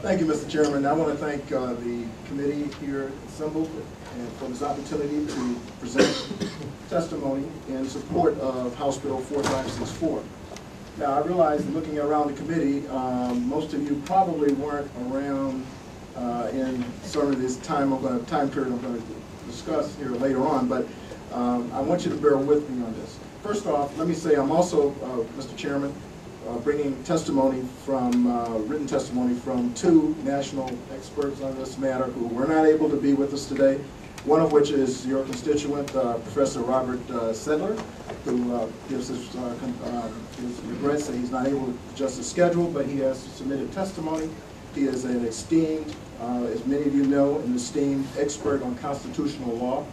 Thank you, Mr. Chairman. I want to thank the committee here assembled and for this opportunity to present testimony in support of House Bill 4564. Now, I realize that looking around the committee, most of you probably weren't around in sort of this time period I'm going to discuss here later on, but I want you to bear with me on this. First off, let me say I'm also, Mr. Chairman, bringing testimony from, written testimony from two national experts on this matter who were not able to be with us today, one of which is your constituent, Professor Robert Sedler, who gives his regrets that he's not able to adjust his schedule, but he has submitted testimony. He is an esteemed, as many of you know, an esteemed expert on constitutional law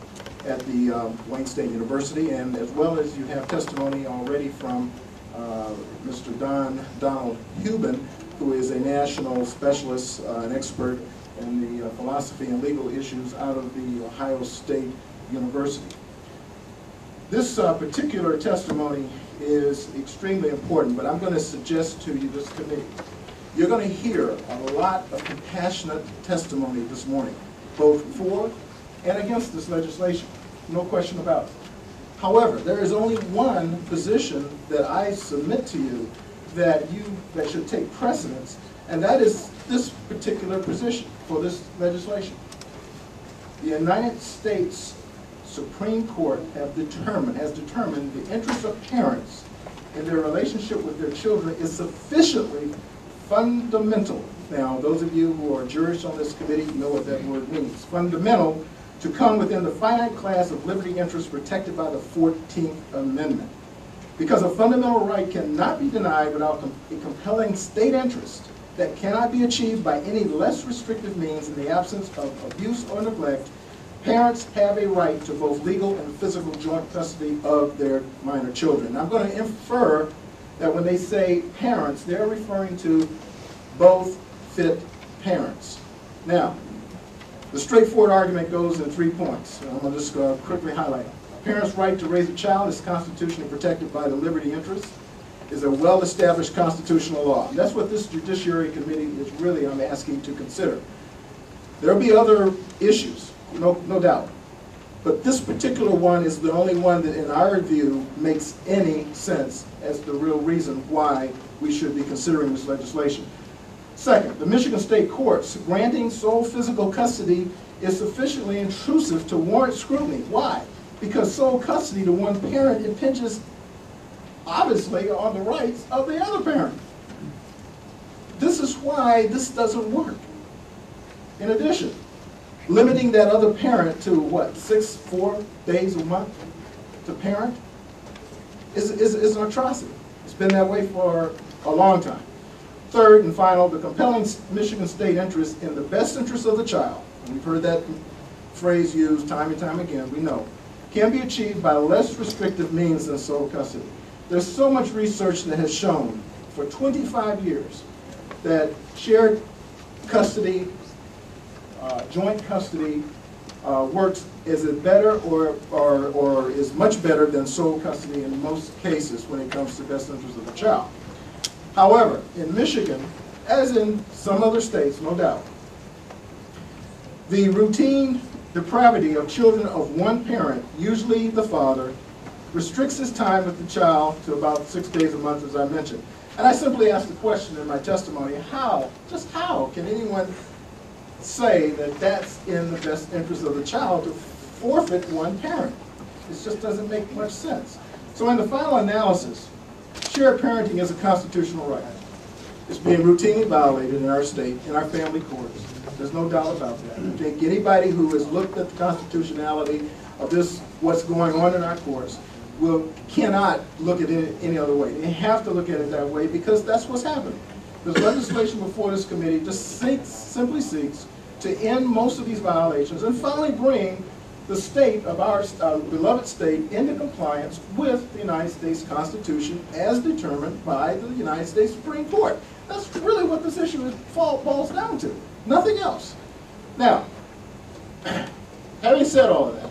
at the Wayne State University, and as well as you have testimony already from Mr. Donald Hubin, who is a national specialist, an expert in the philosophy and legal issues out of the Ohio State University. This particular testimony is extremely important, but I'm going to suggest to you, this committee, you're going to hear a lot of compassionate testimony this morning, both for and against this legislation. No question about it. However, there is only one position that I submit to you that should take precedence, and that is this particular position for this legislation. The United States Supreme Court has determined the interest of parents in their relationship with their children is sufficiently fundamental. Now, those of you who are jurists on this committee know what that word means. Fundamental to come within the finite class of liberty interests protected by the 14th Amendment. Because a fundamental right cannot be denied without a compelling state interest that cannot be achieved by any less restrictive means in the absence of abuse or neglect, parents have a right to both legal and physical joint custody of their minor children. I'm going to infer that when they say parents, they're referring to both fit parents. Now, the straightforward argument goes in 3 points. I'm going to just quickly highlight them. A parent's right to raise a child is constitutionally protected by the liberty interest, is a well-established constitutional law. And that's what this Judiciary Committee is really, I'm asking to consider. There'll be other issues, no doubt. But this particular one is the only one that, in our view, makes any sense as the real reason why we should be considering this legislation. Second, the Michigan State Courts granting sole physical custody is sufficiently intrusive to warrant scrutiny. Why? Because sole custody to one parent impinges, obviously, on the rights of the other parent. This is why this doesn't work. In addition, limiting that other parent to, what, 4 days a month to parent is an atrocity. It's been that way for a long time. Third and final, the compelling Michigan state interest in the best interest of the child, and we've heard that phrase used time and time again, we know, can be achieved by less restrictive means than sole custody. There's so much research that has shown for 25 years that shared custody, joint custody works, is it better or is much better than sole custody in most cases when it comes to best interest of the child. However, in Michigan, as in some other states, no doubt, the routine depravity of children of one parent, usually the father, restricts his time with the child to about 6 days a month, as I mentioned. And I simply asked the question in my testimony, just how can anyone say that that's in the best interest of the child to forfeit one parent? It just doesn't make much sense. So in the final analysis, shared parenting is a constitutional right. It's being routinely violated in our state, in our family courts. There's no doubt about that. I think anybody who has looked at the constitutionality of this, what's going on in our courts, cannot look at it any other way. They have to look at it that way because that's what's happening. The legislation before this committee just simply seeks to end most of these violations and finally bring the state of our beloved state into compliance with the United States Constitution as determined by the United States Supreme Court. That's really what this issue boils down to. Nothing else. Now, having said all of that,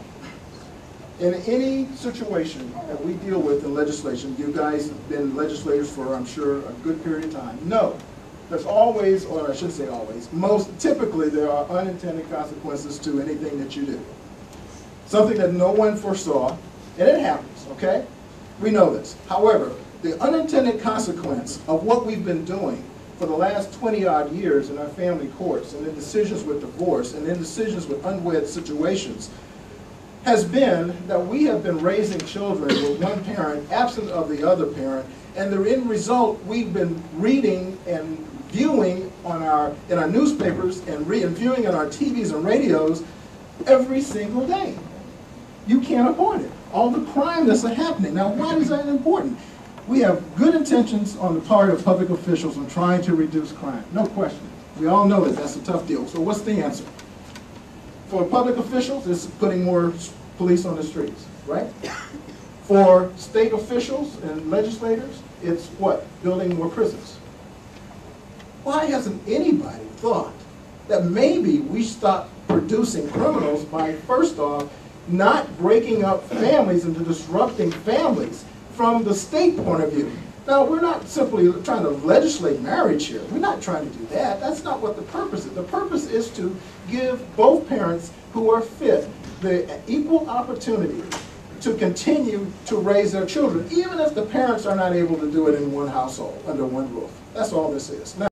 in any situation that we deal with in legislation, you guys have been legislators for, I'm sure, a good period of time, know there's always, or I should say always, most typically there are unintended consequences to anything that you do. Something that no one foresaw, and it happens, okay? We know this. However, the unintended consequence of what we've been doing for the last 20-odd years in our family courts and in decisions with divorce and in decisions with unwed situations has been that we have been raising children with one parent absent of the other parent, and the end result we've been reading and viewing in our newspapers and viewing on our TVs and radios every single day. You can't avoid it. All the crime that's happening. Now, why is that important? We have good intentions on the part of public officials in trying to reduce crime. No question. We all know that that's a tough deal. So what's the answer? For public officials, it's putting more police on the streets, right? For state officials and legislators, it's what? Building more prisons. Why hasn't anybody thought that maybe we stop producing criminals by, first off, not breaking up families and disrupting families from the state point of view? Now, we're not simply trying to legislate marriage here. We're not trying to do that. That's not what the purpose is. The purpose is to give both parents who are fit the equal opportunity to continue to raise their children, even if the parents are not able to do it in one household, under one roof. That's all this is. Now,